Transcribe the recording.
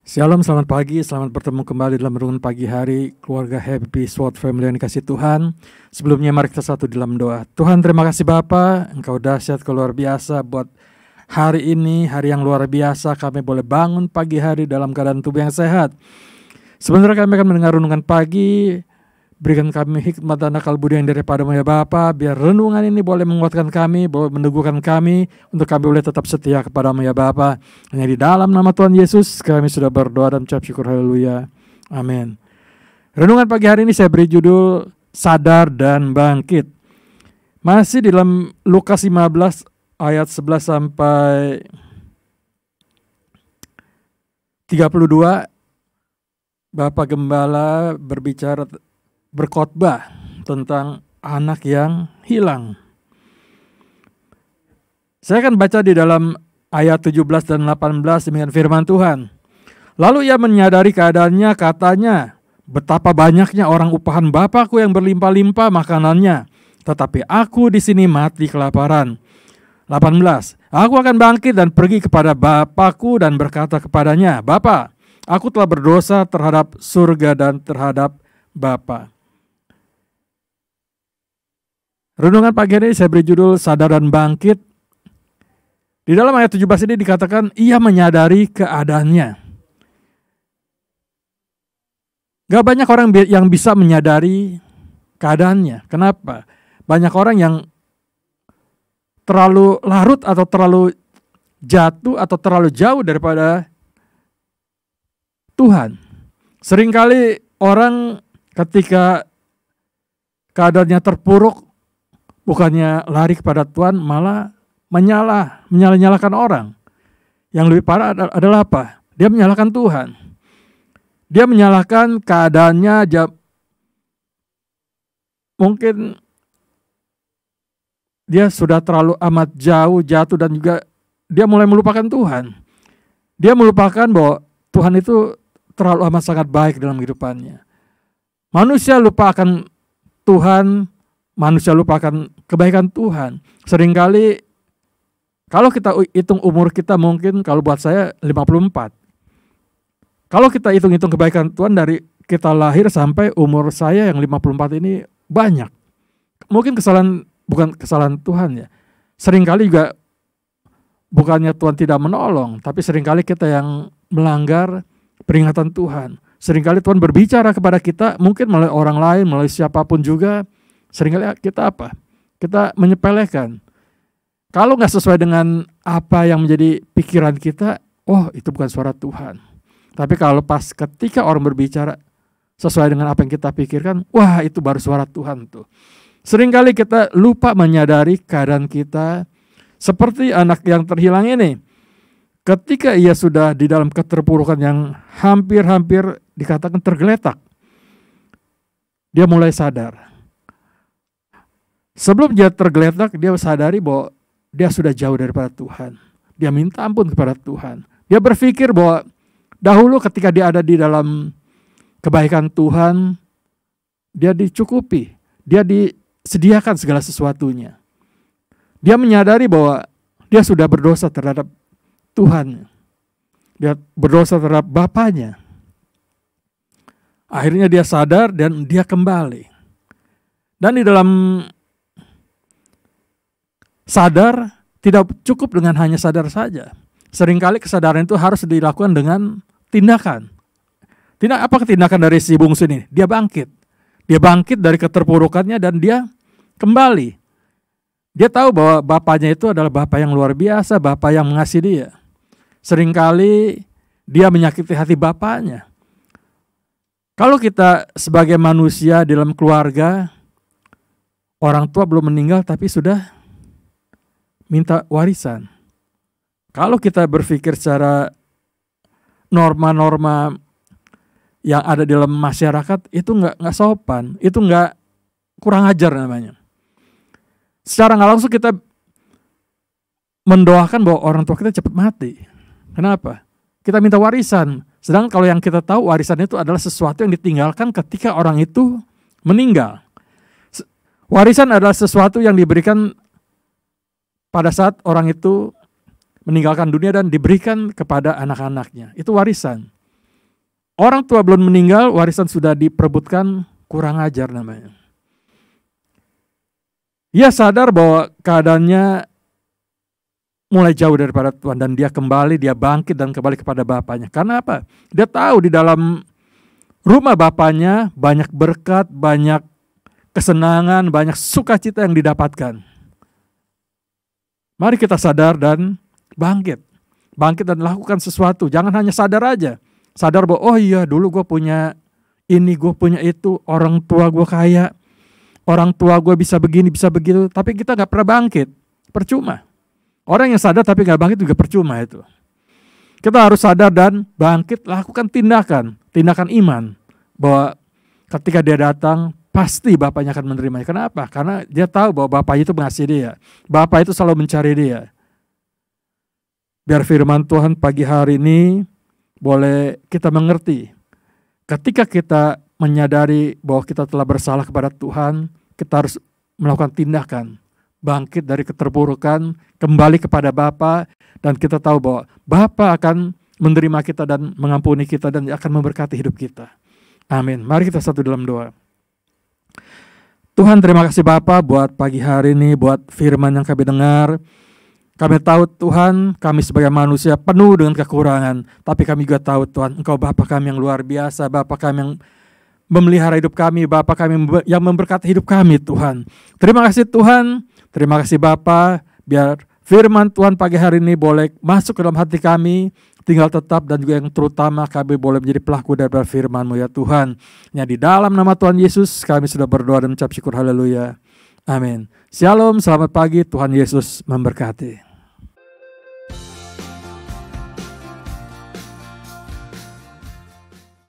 Shalom, selamat pagi, selamat bertemu kembali dalam renungan pagi hari keluarga Happy Sword Family yang dikasih Tuhan. Sebelumnya mari kita satu dalam doa. Tuhan, terima kasih Bapa, Engkau dahsyat, Kau luar biasa buat hari ini, hari yang luar biasa. Kami boleh bangun pagi hari dalam keadaan tubuh yang sehat. Sebentar kami akan mendengar renungan pagi. Berikan kami hikmat dan akal budi yang daripada-Mu ya Bapa, biar renungan ini boleh menguatkan kami, boleh meneguhkan kami, untuk kami boleh tetap setia kepada-Mu ya Bapa. Hanya di dalam nama Tuhan Yesus kami sudah berdoa dan ucap syukur, haleluya, amin. Renungan pagi hari ini saya beri judul Sadar dan Bangkit. Masih di dalam Lukas 15 ayat 11 sampai 32, Bapak Gembala berkhotbah tentang anak yang hilang. Saya akan baca di dalam ayat 17 dan 18 demikian firman Tuhan. Lalu ia menyadari keadaannya, katanya, betapa banyaknya orang upahan Bapakku yang berlimpah-limpah makanannya, tetapi aku di sini mati kelaparan. 18. Aku akan bangkit dan pergi kepada Bapakku dan berkata kepadanya, Bapa, aku telah berdosa terhadap surga dan terhadap Bapa. Renungan pagi ini saya beri judul Sadar dan Bangkit. Di dalam ayat 17 ini dikatakan ia menyadari keadaannya. Gak banyak orang yang bisa menyadari keadaannya. Kenapa? Banyak orang yang terlalu larut atau terlalu jatuh atau terlalu jauh daripada Tuhan. Seringkali orang ketika keadaannya terpuruk, bukannya lari kepada Tuhan, malah menyalahkan orang. Yang lebih parah adalah apa? Dia menyalahkan Tuhan. Dia menyalahkan keadaannya, mungkin dia sudah terlalu amat jatuh dan juga dia mulai melupakan Tuhan. Dia melupakan bahwa Tuhan itu terlalu amat sangat baik dalam kehidupannya. Manusia lupakan Tuhan, manusia lupakan kebaikan Tuhan. Seringkali kalau kita hitung umur kita, mungkin kalau buat saya 54. Kalau kita hitung-hitung kebaikan Tuhan dari kita lahir sampai umur saya yang 54 ini banyak. Mungkin bukan kesalahan Tuhan ya. Seringkali juga bukannya Tuhan tidak menolong, tapi seringkali kita yang melanggar peringatan Tuhan. Seringkali Tuhan berbicara kepada kita, mungkin melalui orang lain, melalui siapapun juga. Seringkali kita apa? Kita menyepelekan. Kalau nggak sesuai dengan apa yang menjadi pikiran kita, oh itu bukan suara Tuhan. Tapi kalau ketika orang berbicara sesuai dengan apa yang kita pikirkan, wah itu baru suara Tuhan tuh. Seringkali kita lupa menyadari keadaan kita seperti anak yang terhilang ini. Ketika ia sudah di dalam keterpurukan yang hampir dikatakan tergeletak, dia mulai sadar. Sebelum dia tergeletak, dia sadari bahwa dia sudah jauh daripada Tuhan. Dia minta ampun kepada Tuhan. Dia berpikir bahwa dahulu ketika dia ada di dalam kebaikan Tuhan, dia dicukupi. Dia disediakan segala sesuatunya. Dia menyadari bahwa dia sudah berdosa terhadap Tuhan. Dia berdosa terhadap Bapaknya. Akhirnya dia sadar dan dia kembali. Dan di dalam sadar tidak cukup dengan hanya sadar saja. Seringkali kesadaran itu harus dilakukan dengan tindakan. Apa tindakan dari si bungsu ini? Dia bangkit. Dia bangkit dari keterpurukannya dan dia kembali. Dia tahu bahwa Bapaknya itu adalah Bapak yang luar biasa, Bapak yang mengasihi dia. Seringkali dia menyakiti hati Bapaknya. Kalau kita sebagai manusia di dalam keluarga, orang tua belum meninggal tapi sudah minta warisan. Kalau kita berpikir secara norma-norma yang ada di dalam masyarakat, itu nggak sopan, itu nggak, kurang ajar namanya. Secara nggak langsung kita mendoakan bahwa orang tua kita cepat mati. Kenapa? Kita minta warisan. Sedangkan kalau yang kita tahu warisan itu adalah sesuatu yang ditinggalkan ketika orang itu meninggal. Warisan adalah sesuatu yang diberikan pada saat orang itu meninggalkan dunia dan diberikan kepada anak-anaknya. Itu warisan. orang tua belum meninggal, warisan sudah diperebutkan, kurang ajar namanya. Ia sadar bahwa keadaannya mulai jauh daripada Tuhan dan dia kembali, dia bangkit dan kembali kepada bapaknya. Karena apa? Dia tahu di dalam rumah bapaknya banyak berkat, banyak kesenangan, banyak sukacita yang didapatkan. Mari kita sadar dan bangkit. Bangkit dan lakukan sesuatu. Jangan hanya sadar aja. Sadar bahwa oh iya dulu gue punya ini, gue punya itu, orang tua gue kaya, orang tua gue bisa begini, bisa begitu. Tapi kita gak pernah bangkit. Percuma. Orang yang sadar tapi gak bangkit juga percuma itu. Kita harus sadar dan bangkit, lakukan tindakan iman. Bahwa ketika dia datang, pasti bapaknya akan menerimanya. Kenapa? Karena dia tahu bahwa bapaknya itu mengasihi dia. Bapak itu selalu mencari dia. Biar firman Tuhan pagi hari ini boleh kita mengerti. Ketika kita menyadari bahwa kita telah bersalah kepada Tuhan, kita harus melakukan tindakan. Bangkit dari keterpurukan, kembali kepada Bapa, dan kita tahu bahwa Bapa akan menerima kita dan mengampuni kita dan akan memberkati hidup kita. Amin. Mari kita satu dalam doa. Tuhan, terima kasih Bapa buat pagi hari ini, buat firman yang kami dengar. Kami tahu Tuhan, kami sebagai manusia penuh dengan kekurangan, tapi kami juga tahu Tuhan, Engkau Bapa kami yang luar biasa, Bapa kami yang memelihara hidup kami, Bapa kami yang memberkati hidup kami Tuhan. Terima kasih Tuhan. Terima kasih Bapa, biar firman Tuhan pagi hari ini boleh masuk ke dalam hati kami, tinggal tetap dan juga yang terutama kami boleh menjadi pelaku dari firman-Mu ya Tuhan. Ya di dalam nama Tuhan Yesus kami sudah berdoa dan mengucap syukur, haleluya. Amin. Shalom, selamat pagi, Tuhan Yesus memberkati.